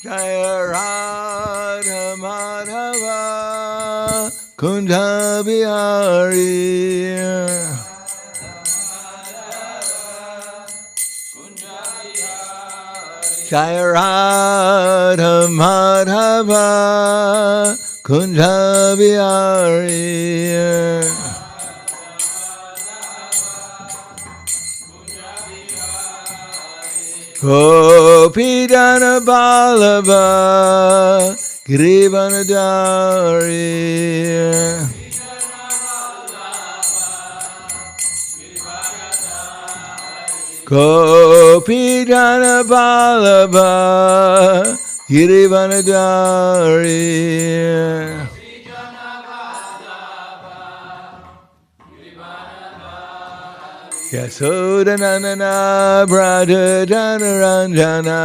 Jaya Radha Madhava Kunja Bihari Jaya Radha Madhava Kunja Bihari Gopidana Balaba Girivanadari Gopidana Balaba Girivanadari Yasodanana Brada Janaranjana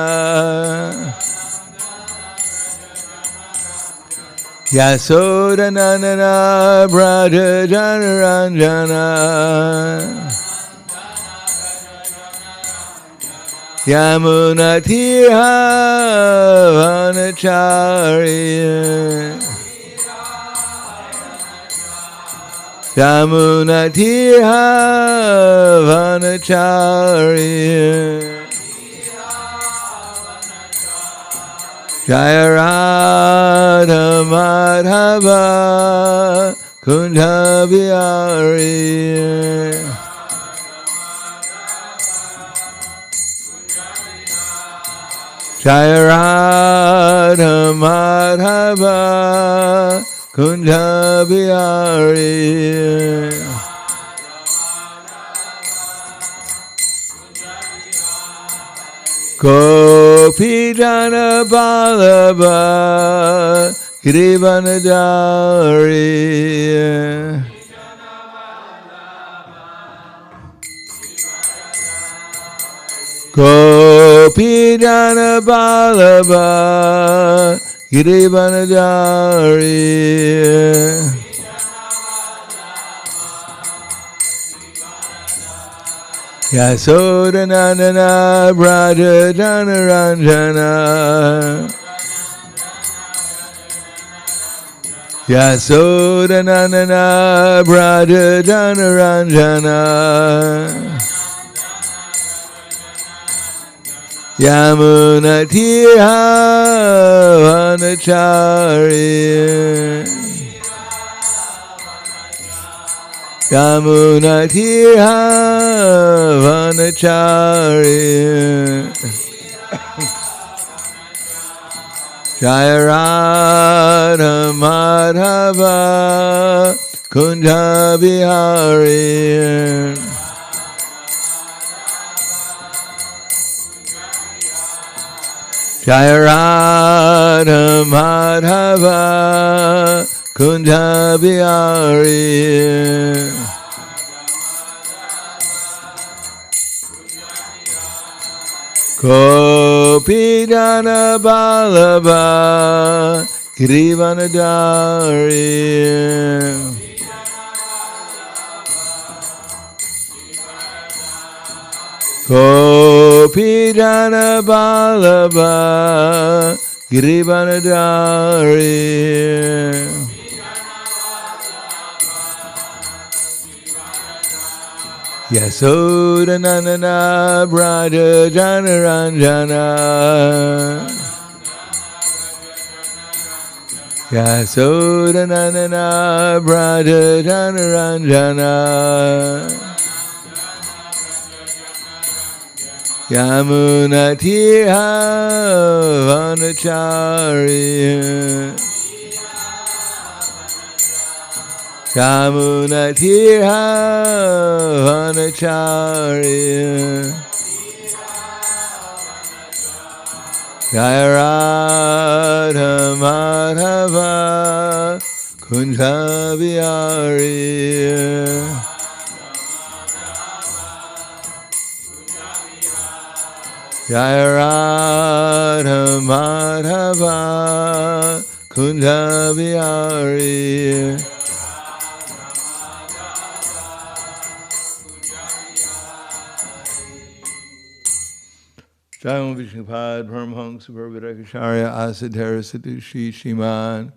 Yasodanana Brada Janaranjana Yamuna Tirha Vanacharya Yamuna Tirha Vanacharya Jaya Radha Madhava Kunja Bihari Jaya Radha Madhava Kunja Bihari Gopijana Balaba Girivanadari Gopijana Balaba Girivanadari Yasodanana Braja Janaranjana Yasodanana Braja Janaranjana Yamuna Tirha Vanacharya Yamuna Tirha Vanacharya Jaya Radha Madhava Kunja Bihari Jaya Radha Madhava Kunja Bihari Gopidana Balaba Girivanadari Gopidana Balaba Girivanadari Yasodanana Braja Janaranjana Yasodanana Braja Janaranjana Yamuna Tirha Vanacharya Yamuna Tirha Vanacharya Jaya Radha Madhava Kunja Bihari Jaya Radha Madhava Kunja Bihari Jai Vishnupad Paramhangsa Purvadakacharya Asadhara Satu Shri Shiman.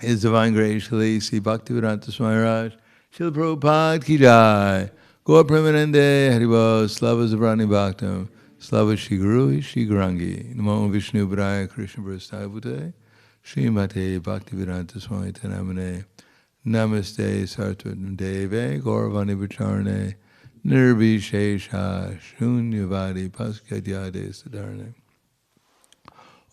His Divine Grace Shri Bhaktivedanta Swami Raj Srila Prabhupada Ki Jai. Gaur Premanande Haribo Slava Zabrani Bhaktam Slava Shri Guru Shri Gurangi Namo Vishnu Braya Krishna Prasthayabhute Srimate Bhaktivedanta Swami Tanamane Namaste Sartvatam Deve Gauravani Vicharane Nirvishesha Shunyavadi Paskadyade Sadarane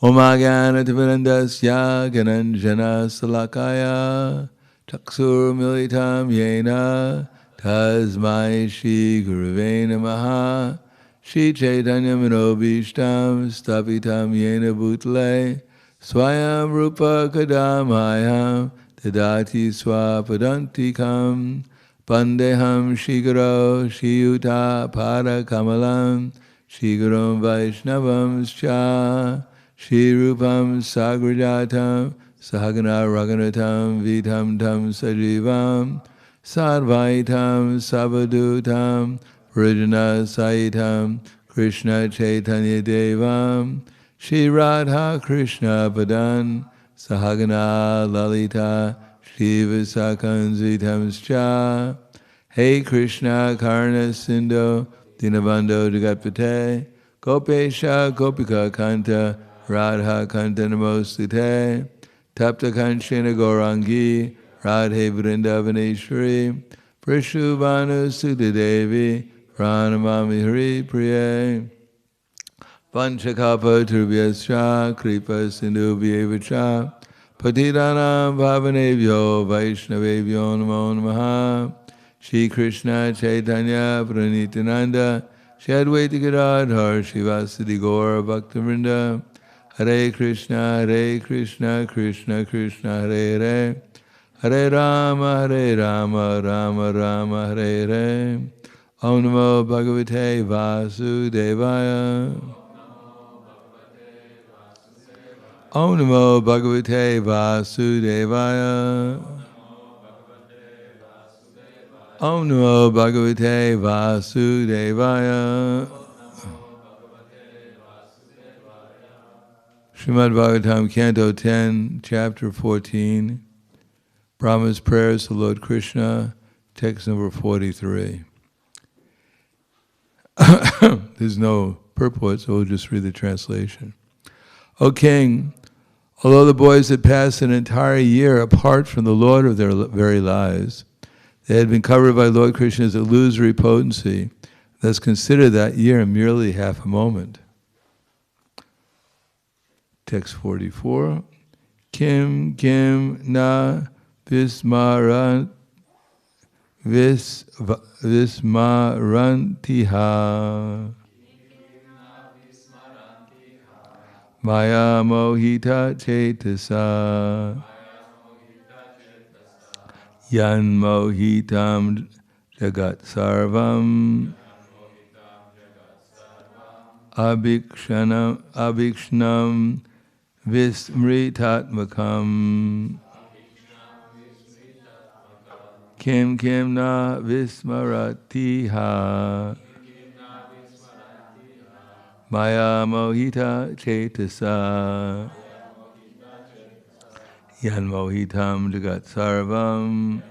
Om Agyanativirandasya Gananjana Salakaya Taksur Militam Yena Tasmai Shri Guruve Namaha Shri Chaitanya Manobishtam Stapitam Yena Bhutale Swayam Rupa Kadamayam Tadati Swapadantikam Pandeham Shigaro Shiyuta Pada Kamalam Shigaram Vaishnavam Scha Shri Rupam Sagrajatam Sahagana Raganatam Vitam Tam Sajivam Sadvaitam Savadutam Vrajana Saitam Krishna Chaitanya Devam Shri Radha Krishna Padan Sahagana Lalita Shri Visakan Zitamscha Hey Krishna Karna Sindhu Dinabando Jagatpate Gopesha Gopika Kanta Radha Kanta Namostite Tapta Kanchena Gaurangi Radhe Vrindavaneshwari Prishubhanu Sutadevi Pranamami Hari Priye Panchakapa Turbhyascha Kripa Sindhu Vyevacha Patidanam Bhavanebhyo Vaishnavebhyo Namo Namaha Shri Krishna Chaitanya Pranitananda Shri Advaita Gadadhar Shivasadi Gaura Bhaktivinoda Hare Krishna Krishna Krishna Hare Hare Hare Rama Rama Rama Hare Hare Om Namo Bhagavate Vasudevaya Om Namo Bhagavate Vasudevaya Om Namo Bhagavate Vasudevaya Srimad Bhagavatam, Canto 10, Chapter 14, Brahma's Prayers to Lord Krishna, text number 43. There's no purport, so we'll just read the translation. O King, although the boys had passed an entire year apart from the Lord of their very lives, they had been covered by Lord Krishna's illusory potency. Thus consider that year merely half a moment. Text 44. Kim na vismarantiha maya mohita cetasa yan mohitam jagat sarvam abhikshnam vismritatmakam kim na vismaratiha maya mohita cetasa yan mohitam jagat sarvam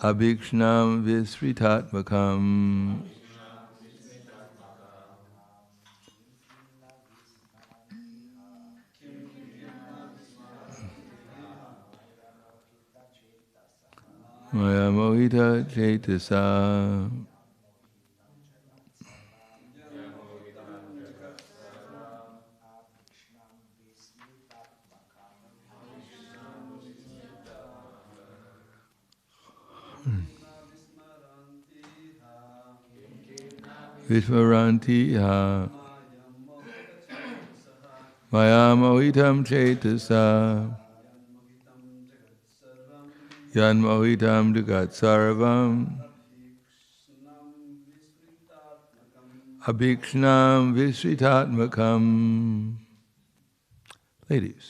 abhikshnam visritatmakam. Maya mohita cetasa. Vishvarantiha Maya mohitam cetasa yan mohitam jagat sarvam abhikshnam visritatmakam. Ladies.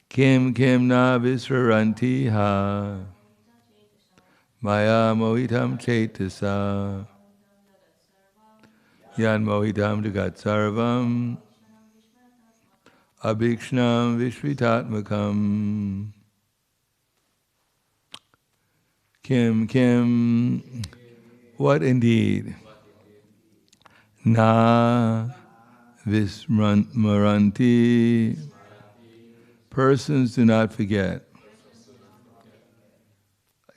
Kim na visrarantiha Maya mohitam cetasa Yan Mohidam Jagat Sarvam Abhikshnam Vishvitatmakam Kim, what indeed? Na Vismaranti, persons do not forget.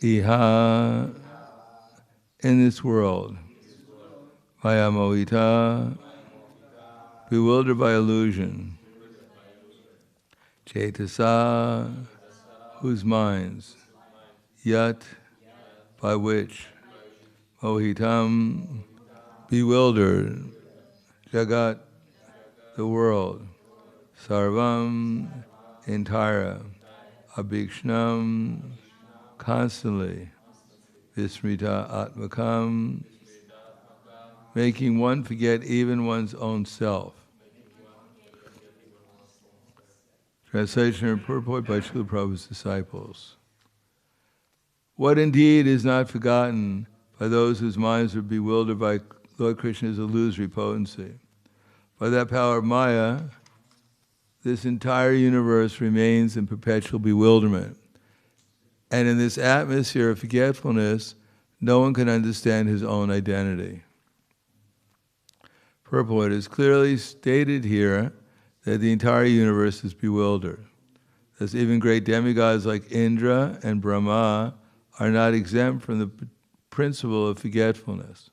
Iha, in this world. Vayamohita, bewildered by illusion. Cetasa, whose minds. Yat, by which. Mohitam, bewildered. Jagat, the world. Sarvam, entire. Abhikshnam, constantly. Vismrita atmakam, making one forget even one's own self. Translation and purport by Srila Prabhupada's disciples. What indeed is not forgotten by those whose minds are bewildered by Lord Krishna's illusory potency? By that power of Maya, this entire universe remains in perpetual bewilderment. And in this atmosphere of forgetfulness, no one can understand his own identity. Purport is clearly stated here that the entire universe is bewildered. Thus even great demigods like Indra and Brahma are not exempt from the principle of forgetfulness.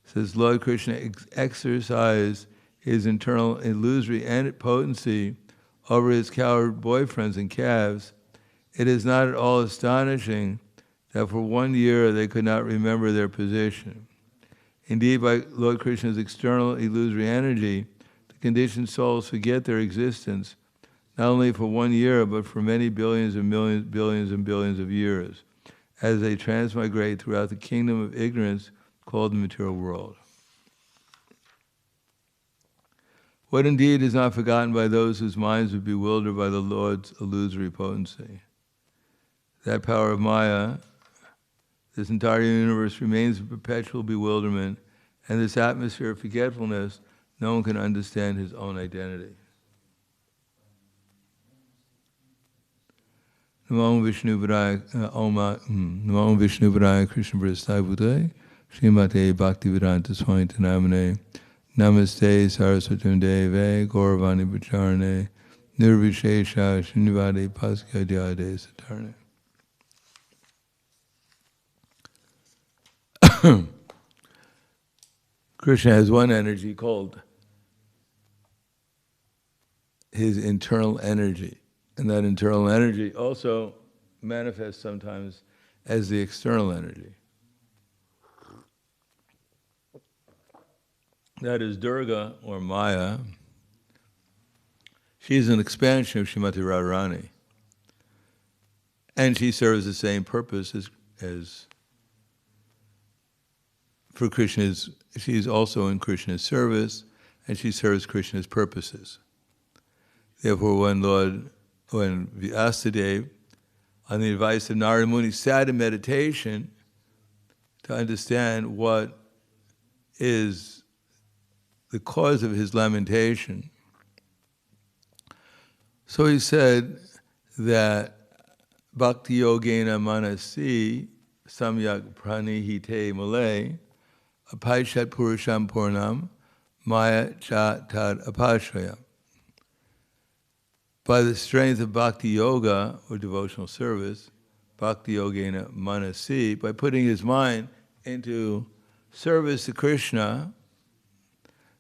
Says Lord Krishna exercised his internal illusory potency over his coward boyfriends and calves. It is not at all astonishing that for 1 year they could not remember their position. Indeed, by Lord Krishna's external illusory energy, the conditioned souls forget their existence, not only for 1 year, but for many billions and millions, billions and billions of years, as they transmigrate throughout the kingdom of ignorance called the material world. What indeed is not forgotten by those whose minds are bewildered by the Lord's illusory potency? That power of Maya, this entire universe remains in perpetual bewilderment, and this atmosphere of forgetfulness, no one can understand his own identity. Namo Vishnu Padaya Namo Vishnu Padaya Krishna Prasthaya Bhutale Srimate Bhaktivedanta Swami Namane Namaste Saraswatam Deve Gauravani Bacharane Nirvishesha Srinivade Paskadhyade Satarne. Krishna has one energy called his internal energy. And that internal energy also manifests sometimes as the external energy. That is Durga, or Maya. She's an expansion of Srimati Radharani. And she serves the same purpose as for Krishna's, she's also in Krishna's service, and she serves Krishna's purposes. Therefore, when Vyasadeva, on the advice of Narada Muni, sat in meditation to understand what is the cause of his lamentation, so he said that Bhakti Yogena Manasi Samyak Pranihite Malay Apaishat Purusham Purnam Maya Cha Tad Apashraya. By the strength of Bhakti Yoga, or devotional service, Bhakti Yogena Manasi, by putting his mind into service to Krishna,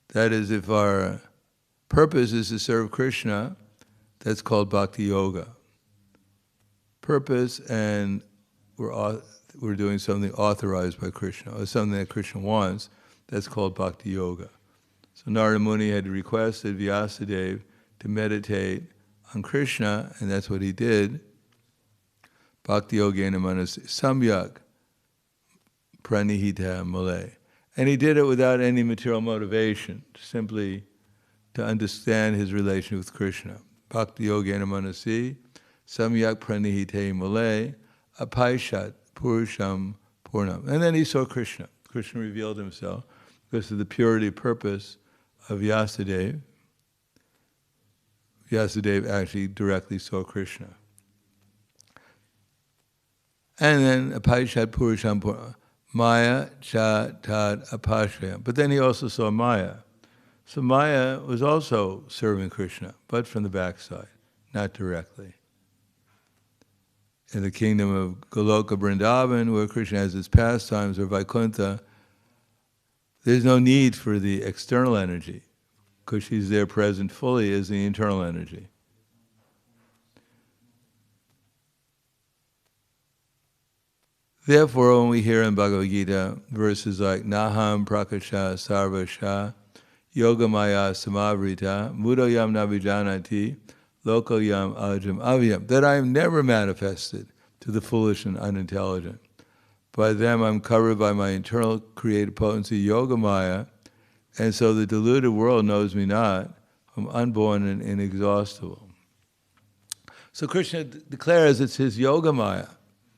that is, if our purpose is to serve Krishna, that's called Bhakti Yoga. Purpose, and we're doing something authorized by Krishna, or something that Krishna wants, that's called Bhakti Yoga. So Narada Muni had requested Vyasadeva to meditate on Krishna, and that's what he did. Bhakti Yogena Manasi Samyak Pranihita Malay. And he did it without any material motivation, simply to understand his relation with Krishna. Bhakti Yogena Manasi Samyak Pranihite Malay Apaishat Purusham Purnam. And then he saw Krishna. Krishna revealed himself. because of the purity purpose of Vyasadeva. Vyasadeva actually directly saw Krishna. And then Apaishat Purusham Maya Cha Tad Apashayam. But then he also saw Maya. So Maya was also serving Krishna, but from the backside, not directly. In the kingdom of Goloka Vrindavan, where Krishna has his pastimes, or Vaikuntha, there's no need for the external energy, because she's there present fully as the internal energy. Therefore, when we hear in Bhagavad Gita verses like Naham Prakasha Sarvasha Yogamaya Samavrita Mudoyam Navijanati Lokoyam Ajam Avyam, that I am never manifested to the foolish and unintelligent. By them I'm covered by my internal creative potency, Yogamaya, and so the deluded world knows me not. I'm unborn and inexhaustible. So Krishna declares it's his Yogamaya.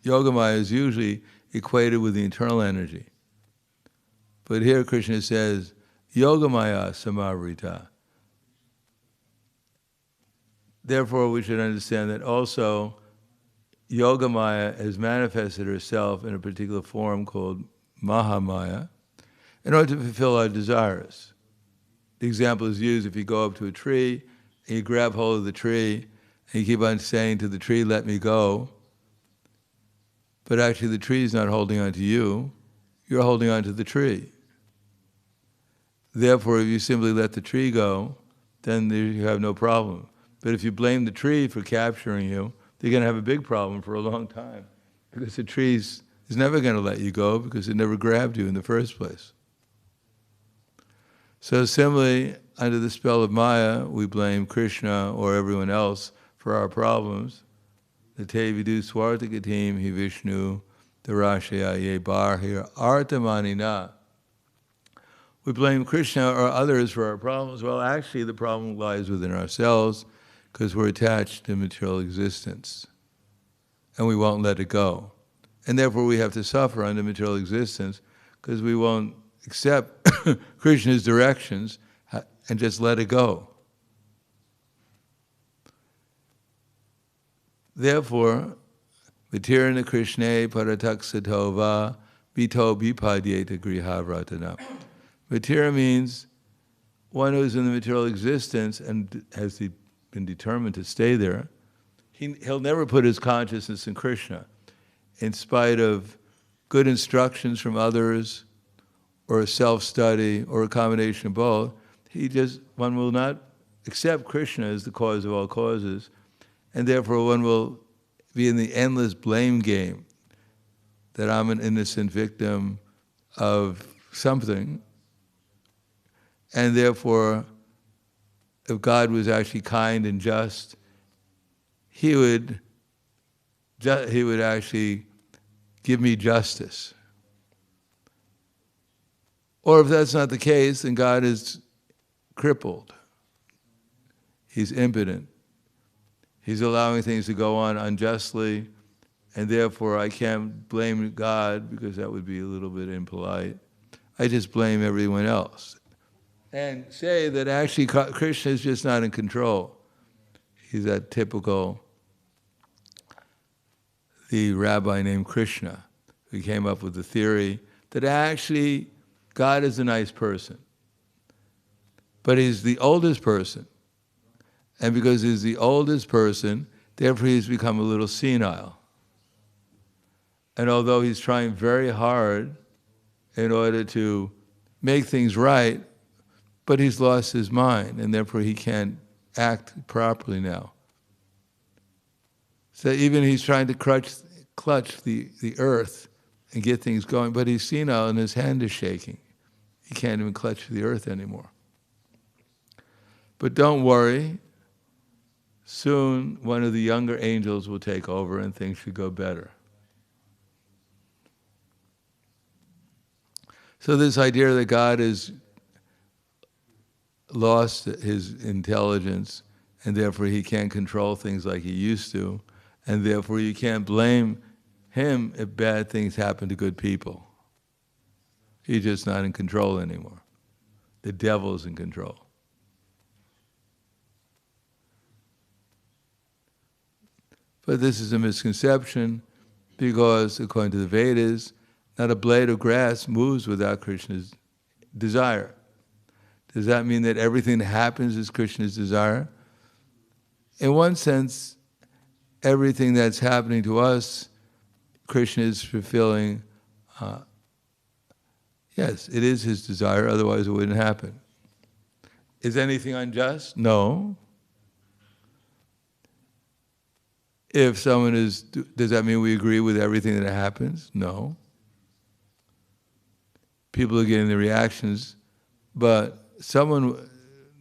Yogamaya is usually equated with the internal energy. But here Krishna says, Yogamaya Samavrita. Therefore, we should understand that also Yogamaya has manifested herself in a particular form called Mahamaya in order to fulfill our desires. The example is used if you go up to a tree and you grab hold of the tree and you keep on saying to the tree, let me go. But actually the tree is not holding on to you, you're holding on to the tree. Therefore, if you simply let the tree go, then you have no problem. But if you blame the tree for capturing you, you're going to have a big problem for a long time, because the tree is never going to let you go because it never grabbed you in the first place. So similarly, under the spell of Maya, we blame Krishna or everyone else for our problems. Nate vidu swartagatim hi Vishnu darashaya ye barhir artamanina. We blame Krishna or others for our problems. Well, actually, the problem lies within ourselves because we're attached to material existence and we won't let it go. And therefore, we have to suffer under material existence because we won't accept Krishna's directions and just let it go. Therefore, Vitirana Krishna Parataksatova Vito Vipadyeta Grihavratana. Vitira means one who is in the material existence and has been determined to stay there. He'll never put his consciousness in Krishna, in spite of good instructions from others, or a self-study, or a combination of both. One will not accept Krishna as the cause of all causes, and therefore one will be in the endless blame game that I'm an innocent victim of something, and therefore, if God was actually kind and just, He would actually give me justice. Or if that's not the case, then God is crippled. He's impotent. He's allowing things to go on unjustly, and therefore I can't blame God because that would be a little bit impolite. I just blame everyone else. And say that actually Krishna is just not in control. He's that typical, the rabbi named Krishna, who came up with the theory that actually God is a nice person. But he's the oldest person. And because he's the oldest person, therefore he's become a little senile. And although he's trying very hard in order to make things right, but he's lost his mind, and therefore he can't act properly now. So even he's trying to clutch the earth and get things going, but he's senile and his hand is shaking. He can't even clutch the earth anymore. But don't worry, soon one of the younger angels will take over and things should go better. So this idea that God has lost his intelligence and therefore he can't control things like he used to, and therefore you can't blame him if bad things happen to good people. He's just not in control anymore. The devil's in control. But this is a misconception because, according to the Vedas, not a blade of grass moves without Krishna's desire. Does that mean that everything that happens is Krishna's desire? In one sense, everything that's happening to us, Krishna is fulfilling. Yes, it is his desire, otherwise it wouldn't happen. Is anything unjust? No. If someone is, does that mean we agree with everything that happens? No. People are getting the reactions, but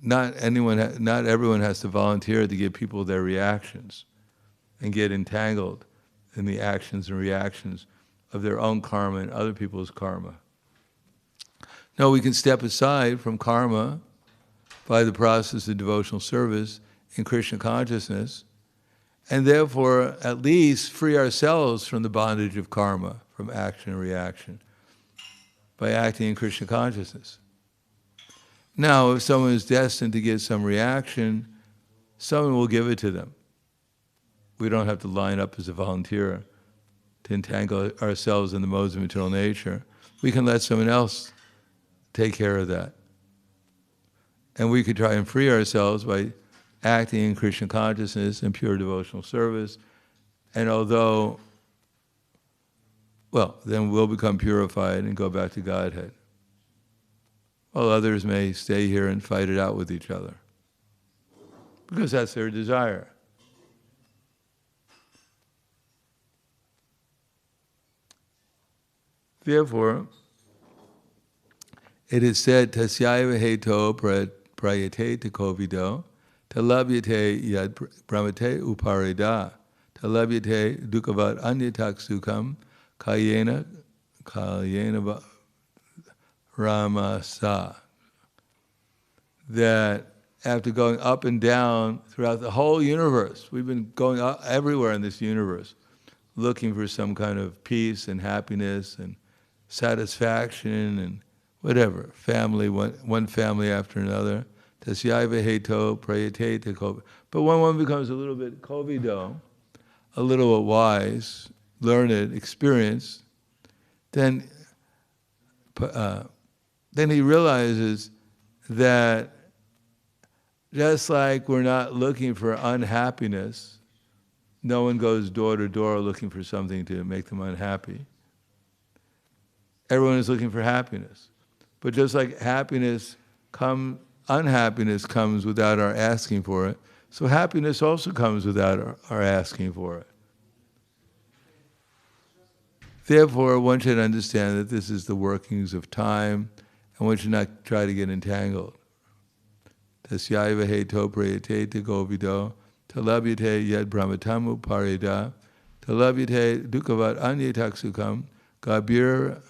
not everyone has to volunteer to give people their reactions and get entangled in the actions and reactions of their own karma and other people's karma. No, we can step aside from karma by the process of devotional service in Krishna consciousness, and therefore at least free ourselves from the bondage of karma, from action and reaction, by acting in Krishna consciousness. Now, if someone is destined to get some reaction, someone will give it to them. We don't have to line up as a volunteer to entangle ourselves in the modes of material nature. We can let someone else take care of that. And we could try and free ourselves by acting in Krishna consciousness and pure devotional service. And although, well, then we'll become purified and go back to Godhead. While others may stay here and fight it out with each other. Because that's their desire. Therefore, it is said, Tasyaiva heto prayate te kovido, talabhyate yad brahmate upareda, talabhyate dukkhavat anyatak sukham, kayena ramasa. That after going up and down throughout the whole universe, we've been going everywhere in this universe, looking for some kind of peace and happiness and satisfaction and whatever, family, one family after another. Tasyaiva heto prayate te kovido. But when one becomes a little bit kovido, a little bit wise, learned, experienced, then he realizes that just like we're not looking for unhappiness, no one goes door to door looking for something to make them unhappy. Everyone is looking for happiness. But just like unhappiness comes without our asking for it, so happiness also comes without our asking for it. Therefore, one should understand that this is the workings of time, and one should not try to get entangled. Tasyaiva heto prayate te kovido, talabhyate yad brahmatamu pareda, talabhyate dukkhavat anyatak sukham, gabir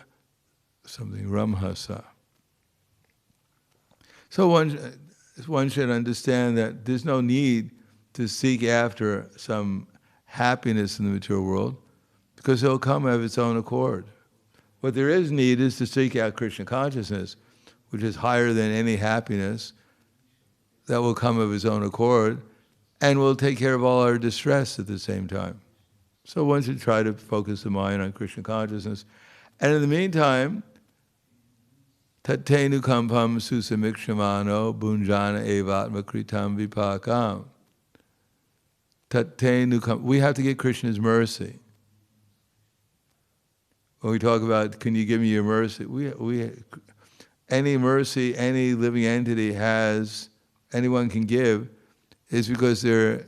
something ramhasa. So one should understand that there's no need to seek after some happiness in the material world, because it'll come of its own accord. What there is need is to seek out Krishna consciousness, which is higher than any happiness, that will come of its own accord, and will take care of all our distress at the same time. So one should try to focus the mind on Krishna consciousness. And in the meantime, Tattenu kampam susamikshamano bunjana evatma kritam vipakam. We have to get Krishna's mercy. When we talk about, can you give me your mercy? Any mercy any living entity has, anyone can give, is because they're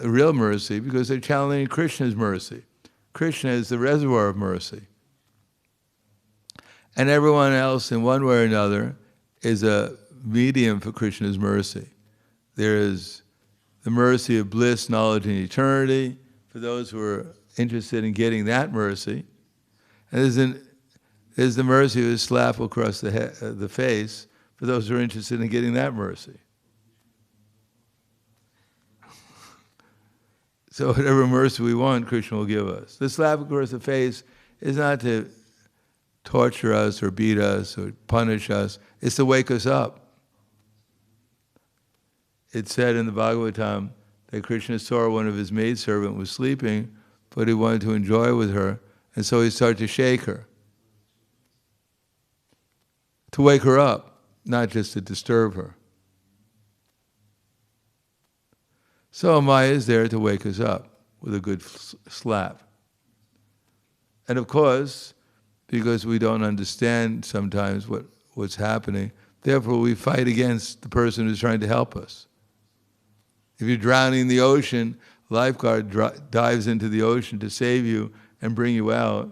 real mercy, because they're channeling Krishna's mercy. Krishna is the reservoir of mercy. And everyone else, in one way or another, is a medium for Krishna's mercy. There is the mercy of bliss, knowledge, and eternity for those who are interested in getting that mercy. And there's the mercy of a slap across the face for those who are interested in getting that mercy. So whatever mercy we want, Krishna will give us. The slap across the face is not to torture us or beat us or punish us. It's to wake us up. It said in the Bhagavatam that Krishna saw one of his maidservant was sleeping, but he wanted to enjoy with her, and so he started to shake her. To wake her up, not just to disturb her. So Maya is there to wake us up with a good slap. And of course, because we don't understand sometimes what's happening, therefore we fight against the person who's trying to help us. If you're drowning in the ocean, a lifeguard dives into the ocean to save you and bring you out,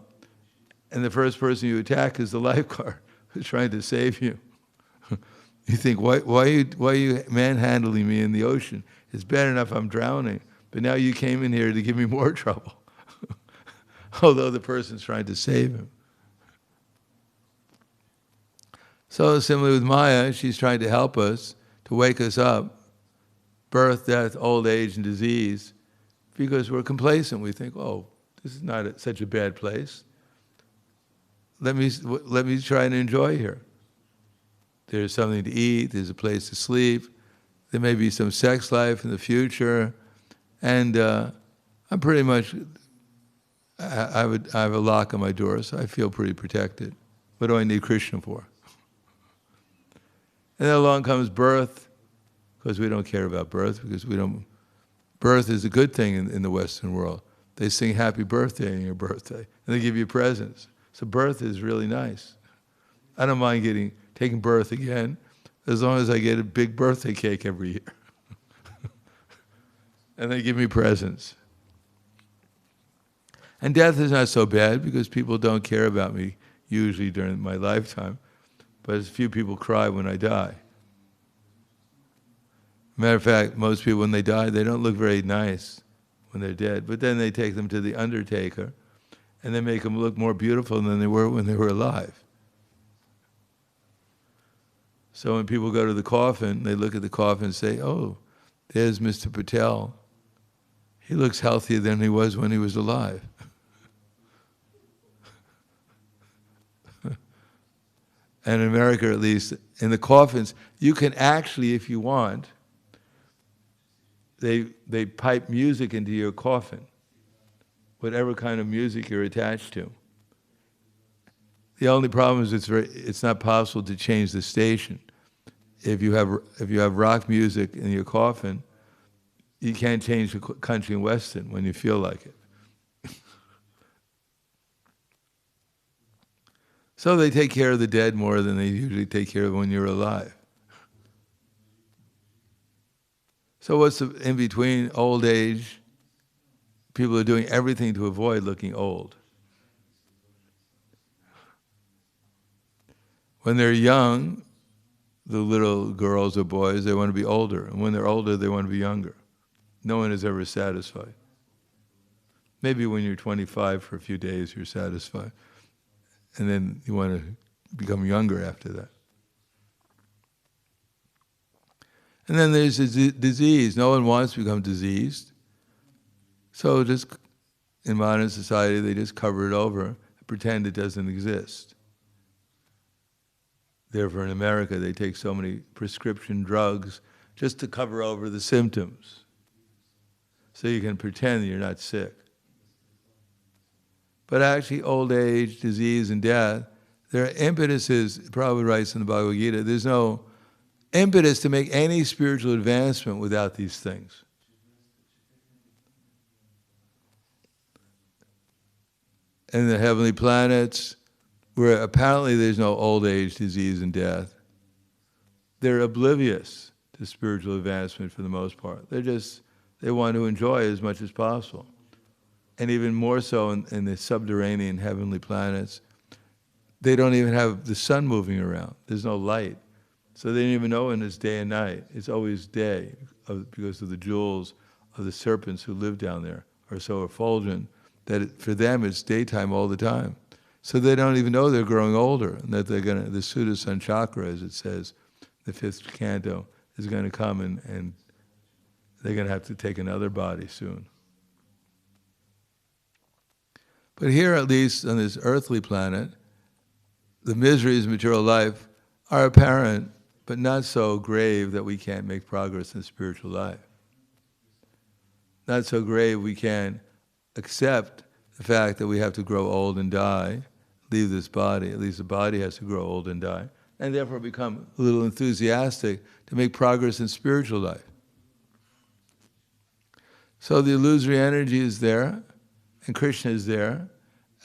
and the first person you attack is the lifeguard who's trying to save you. You think, why are you manhandling me in the ocean? It's bad enough I'm drowning, but now you came in here to give me more trouble. Although the person's trying to save him. So similarly with Maya, she's trying to help us, to wake us up, birth, death, old age, and disease, because we're complacent. We think, oh, this is not such a bad place. Let me try and enjoy here. There's something to eat, there's a place to sleep, there may be some sex life in the future, and I'm pretty much, I have a lock on my door, so I feel pretty protected. What do I need Krishna for? And then along comes birth, because we don't care about birth, because birth is a good thing in the Western world. They sing happy birthday on your birthday, and they give you presents. So birth is really nice. I don't mind taking birth again, as long as I get a big birthday cake every year. And they give me presents. And death is not so bad, because people don't care about me usually during my lifetime, but as few people cry when I die. Matter of fact, most people, when they die, they don't look very nice when they're dead, but then they take them to the undertaker, and they make them look more beautiful than they were when they were alive. So when people go to the coffin, they look at the coffin and say, oh, there's Mr. Patel. He looks healthier than he was when he was alive. And in America, at least, in the coffins, you can actually, if you want, they pipe music into your coffin, whatever kind of music you're attached to. The only problem is it's not possible to change the station. If you have rock music in your coffin, you can't change the country and western when you feel like it. So they take care of the dead more than they usually take care of when you're alive. So what's in between old age? People are doing everything to avoid looking old. When they're young, the little girls or boys, they want to be older. And when they're older, they want to be younger. No one is ever satisfied. Maybe when you're 25 for a few days, you're satisfied. And then you want to become younger after that. And then there's disease. No one wants to become diseased. So just in modern society, they just cover it over and pretend it doesn't exist. Therefore, in America, they take so many prescription drugs just to cover over the symptoms. So you can pretend you're not sick. But actually, old age, disease, and death, there are impetuses, Prabhupada writes in the Bhagavad Gita, there's no impetus to make any spiritual advancement without these things. And the heavenly planets, where apparently there's no old age, disease, and death, they're oblivious to spiritual advancement for the most part. They want to enjoy as much as possible. And even more so in the subterranean heavenly planets, they don't even have the sun moving around. There's no light. So they don't even know when it's day and night. It's always day because of the jewels of the serpents who live down there are so effulgent that for them it's daytime all the time. So they don't even know they're growing older, and that the Suddha Sun Chakra, as it says, the 5th canto, is going to come and they're going to have to take another body soon. But here, at least on this earthly planet, the miseries of material life are apparent, but not so grave that we can't make progress in spiritual life. Not so grave we can't accept the fact that we have to grow old and die, leave this body. At least the body has to grow old and die, and therefore become a little enthusiastic to make progress in spiritual life. So the illusory energy is there, and Krishna is there,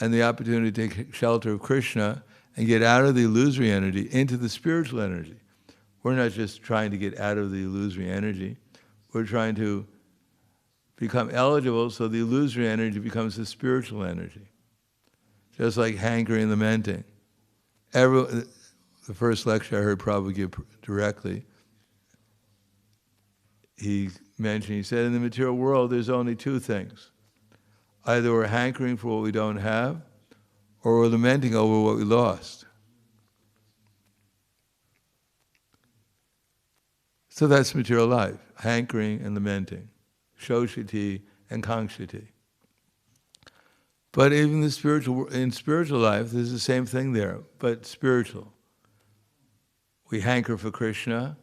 and the opportunity to take shelter of Krishna and get out of the illusory energy into the spiritual energy. We're not just trying to get out of the illusory energy, we're trying to become eligible so the illusory energy becomes the spiritual energy. Just like hankering and lamenting. The first lecture I heard Prabhupada give directly, he said, in the material world there's only two things. Either we're hankering for what we don't have, or we're lamenting over what we lost. So that's material life, hankering and lamenting, shoshati and kankshati. But even in spiritual life, there's the same thing there, but spiritual. We hanker for Krishna.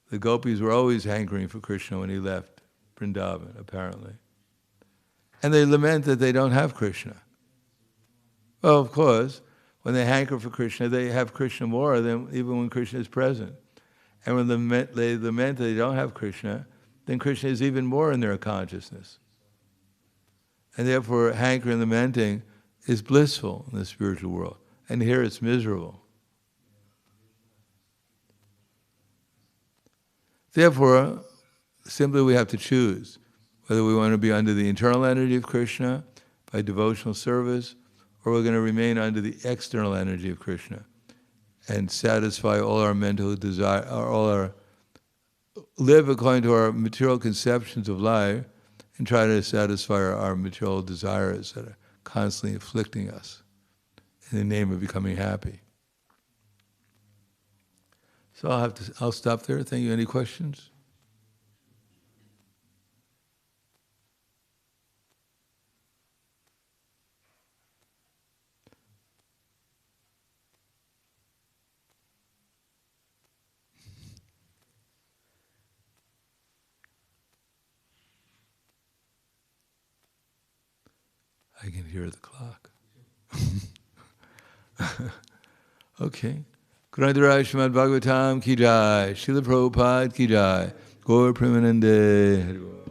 The gopis were always hankering for Krishna when he left Vrindavan, apparently. And they lament that they don't have Krishna. Well, of course, when they hanker for Krishna, they have Krishna more than even when Krishna is present. And when they lament that they don't have Krishna, then Krishna is even more in their consciousness. And therefore, hankering and lamenting is blissful in the spiritual world. And here it's miserable. Therefore, simply we have to choose whether we want to be under the internal energy of Krishna by devotional service, or we're going to remain under the external energy of Krishna and satisfy all our mental desire, live according to our material conceptions of life and try to satisfy our material desires that are constantly afflicting us in the name of becoming happy. So I'll stop there. Thank you. Any questions? I can hear the clock. Okay. Granadharaj Srimad Bhagavatam ki jai, Srila Prabhupada ki jai, Gaur Premanande.